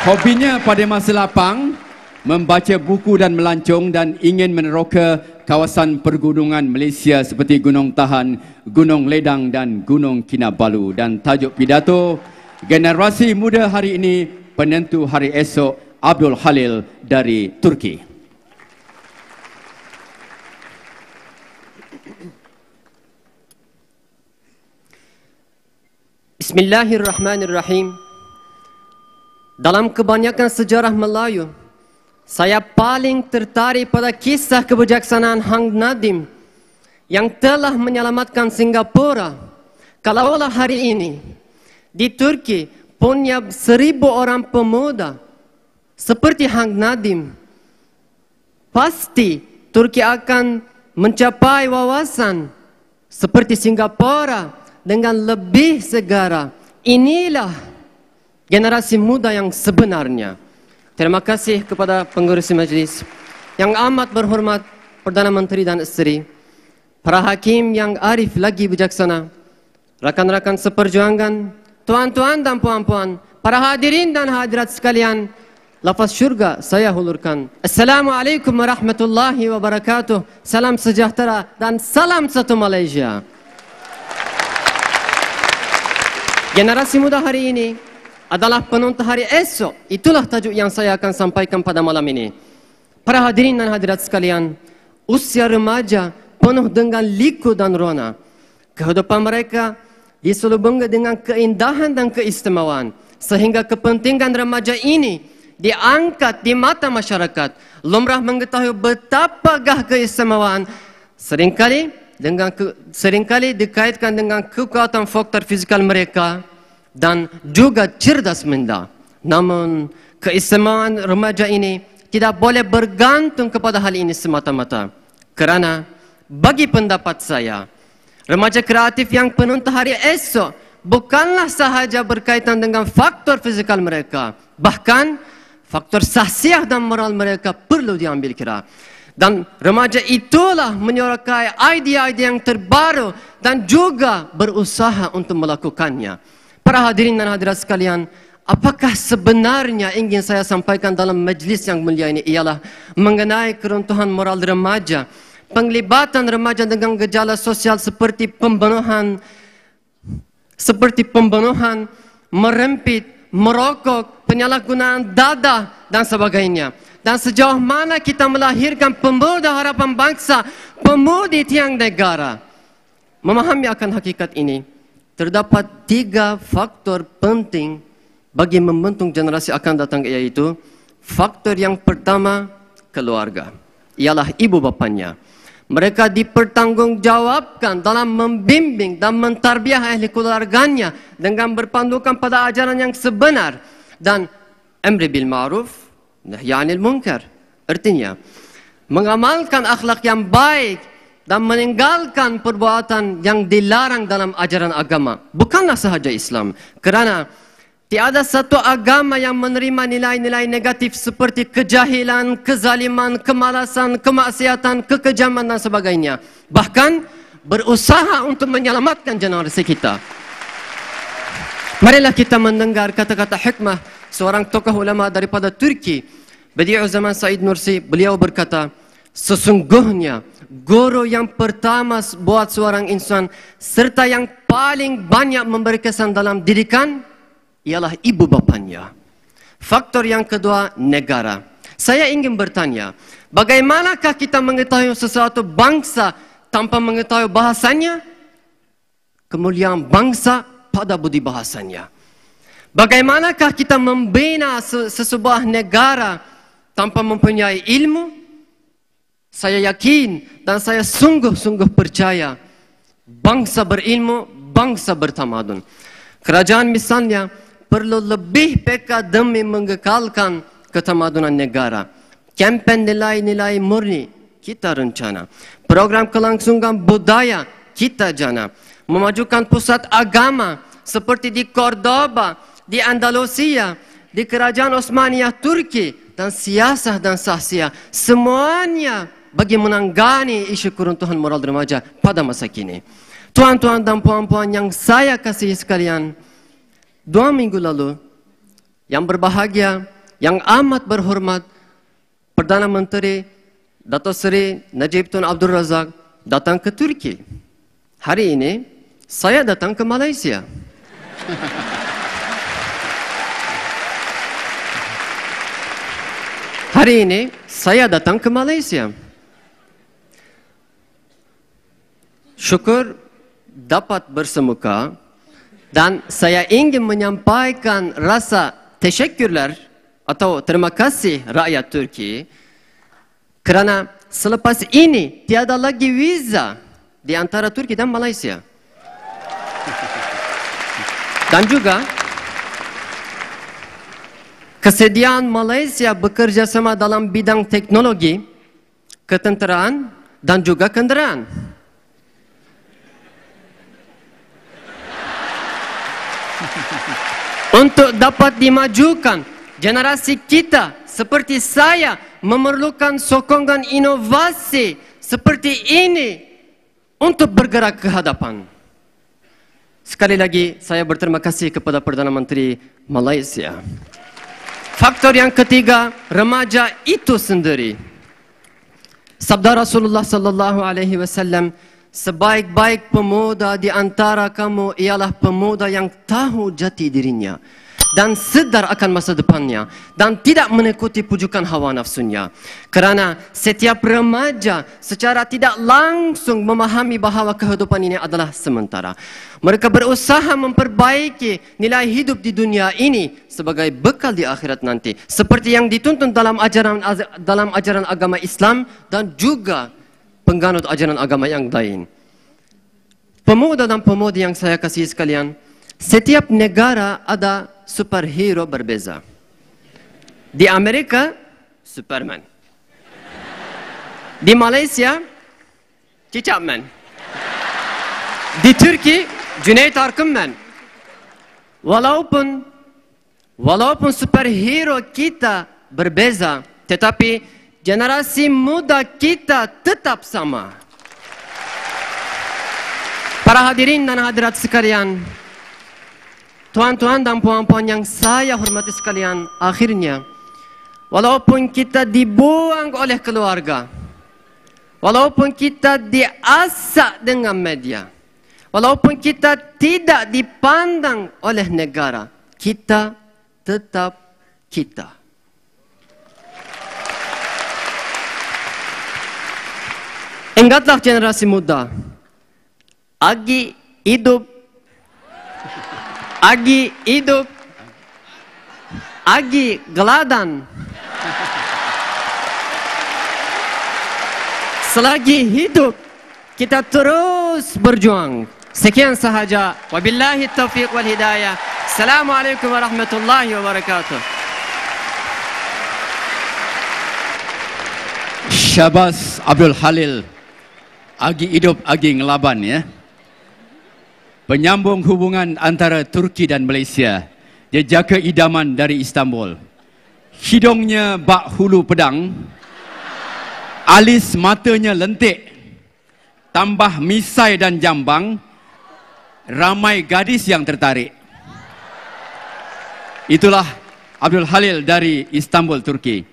Hobinya pada masa lapang membaca buku dan melancong dan ingin meneroka kawasan pergunungan Malaysia seperti Gunung Tahan, Gunung Ledang dan Gunung Kinabalu. Dan tajuk pidato generasi muda hari ini, penentu hari esok, Abdul Halil dari Turki. Bismillahirrahmanirrahim. Dalam kebanyakan sejarah Melayu, saya paling tertarik pada kisah kebijaksanaan Hang Nadiem yang telah menyelamatkan Singapura. Kalaulah hari ini di Turki punya 1000 orang pemuda seperti Hang Nadiem, pasti Turki akan mencapai wawasan seperti Singapura dengan lebih segera. Inilah generasi muda yang sebenarnya. Terima kasih kepada pengurusi majlis yang amat berhormat Perdana Menteri dan isteri, para hakim yang arif lagi bijaksana, rakan-rakan seperjuangan, tuan-tuan dan puan-puan, para hadirin dan hadirat sekalian, lafaz syurga saya hulurkan. Assalamualaikum warahmatullahi wabarakatuh. Salam sejahtera dan salam satu Malaysia. Generasi muda hari ini adalah penonton hari esok. Itulah tajuk yang saya akan sampaikan pada malam ini. Para hadirin dan hadirat sekalian, usia remaja penuh dengan liku dan rona. Kehidupan mereka diselubungi dengan keindahan dan keistimewaan, sehingga kepentingan remaja ini diangkat di mata masyarakat. Lumrah mengetahui betapakah keistimewaan seringkali dikaitkan dengan kekuatan faktor fizikal mereka dan juga cerdas mental. Namun keistimewaan remaja ini tidak boleh bergantung kepada hal ini semata-mata. Kerana bagi pendapat saya, remaja kreatif yang penonton hari esok bukanlah sahaja berkaitan dengan faktor fizikal mereka, bahkan faktor sahsiah dan moral mereka perlu diambil kira. Dan remaja itulah menyorakai idea-idea yang terbaru dan juga berusaha untuk melakukannya. Para hadirin dan hadirat sekalian, apakah sebenarnya ingin saya sampaikan dalam majlis yang mulia ini ialah mengenai keruntuhan moral remaja, penglibatan remaja dengan gejala sosial seperti pembunuhan, merempit, merokok, penyalahgunaan dadah dan sebagainya. Dan sejauh mana kita melahirkan pemuda harapan bangsa, pemudi tiang negara. Memahami akan hakikat ini, terdapat 3 faktor penting bagi membentuk generasi akan datang, yaitu faktor yang pertama, keluarga. Ialah ibu bapanya. Mereka dipertanggungjawabkan dalam membimbing dan mentarbiah ahli keluarganya dengan berpandukan pada ajaran yang sebenar dan amri bil ma'ruf, nahy 'anil munkar. Artinya, mengamalkan akhlak yang baik dan meninggalkan perbuatan yang dilarang dalam ajaran agama. Bukanlah sahaja Islam. Kerana tiada satu agama yang menerima nilai-nilai negatif seperti kejahilan, kezaliman, kemalasan, kemaksiatan, kekejaman dan sebagainya. Bahkan berusaha untuk menyelamatkan generasi kita. Marilah kita mendengar kata-kata hikmah seorang tokoh ulama daripada Turki, Badi'u Zaman Said Nursi. Beliau berkata, sesungguhnya guru yang pertama buat seorang insan serta yang paling banyak memberi kesan dalam didikan ialah ibu bapanya. Faktor yang kedua, negara. Saya ingin bertanya, bagaimanakah kita mengetahui sesuatu bangsa tanpa mengetahui bahasanya? Kemuliaan bangsa pada budi bahasanya. Bagaimanakah kita membina sesebuah negara tanpa mempunyai ilmu? Saya yakin dan saya sungguh-sungguh percaya bangsa berilmu, bangsa bertamadun. Kerajaan misalnya perlu lebih peka demi mengekalkan ketamadunan negara. Kempen nilai-nilai murni kita rencana. Program kelangsungan budaya kita jana. Memajukan pusat agama seperti di Cordoba, di Andalusia, di Kerajaan Osmaniyah Turki dan siasah dan sahsiah. Semuanya bagi menangani isu keruntuhan moral remaja pada masa kini. Tuan-tuan dan puan-puan yang saya kasihi sekalian, 2 minggu lalu yang berbahagia, yang amat berhormat, Perdana Menteri Dato' Seri Najib Tun Abdul Razak datang ke Turki. Hari ini, saya datang ke Malaysia. Hari ini, saya datang ke Malaysia. Syukur dapat bersemuka dan saya ingin menyampaikan rasa teşekkürler atau terima kasih rakyat Turki kerana selepas ini tiada lagi wiza di antara Turki dan Malaysia. Dan juga kesediaan Malaysia bekerja sama dalam bidang teknologi, ketenteraan dan juga kendaraan. Untuk dapat dimajukan, generasi kita seperti saya memerlukan sokongan inovasi seperti ini untuk bergerak ke hadapan. Sekali lagi, saya berterima kasih kepada Perdana Menteri Malaysia. Faktor yang ketiga, remaja itu sendiri. Sabda Rasulullah sallallahu alaihi wasallam, sebaik-baik pemuda di antara kamu ialah pemuda yang tahu jati dirinya dan sedar akan masa depannya dan tidak mengikuti pujukan hawa nafsunya. Kerana setiap remaja secara tidak langsung memahami bahawa kehidupan ini adalah sementara. Mereka berusaha memperbaiki nilai hidup di dunia ini sebagai bekal di akhirat nanti, seperti yang dituntun dalam ajaran agama Islam dan juga pengganut ajaran agama yang lain. Pemuda dan pemudi yang saya kasih sekalian, setiap negara ada superhero berbeza. Di Amerika, Superman. Di Malaysia, Cicak Man. Di Turki, Cüneyt Arkın Man. Walaupun superhero kita berbeza, tetapi generasi muda kita tetap sama. Para hadirin dan hadirat sekalian, tuan-tuan dan puan-puan yang saya hormati sekalian, akhirnya, walaupun kita dibuang oleh keluarga, walaupun kita diasak dengan media, walaupun kita tidak dipandang oleh negara, kita tetap kita. Ingatlah generasi muda, Agi hidup, Agi geladan. Selagi hidup, kita terus berjuang. Sekian sahaja. Wabillahi taufiq wal hidayah. Assalamualaikum warahmatullahi wabarakatuh. Syabas Abdul Halil. Agi hidup, agi ngelaban ya. Penyambung hubungan antara Turki dan Malaysia. Dia jaga idaman dari Istanbul. Hidungnya bak hulu pedang. Alis matanya lentik. Tambah misai dan jambang. Ramai gadis yang tertarik. Itulah Abdul Halil dari Istanbul, Turki.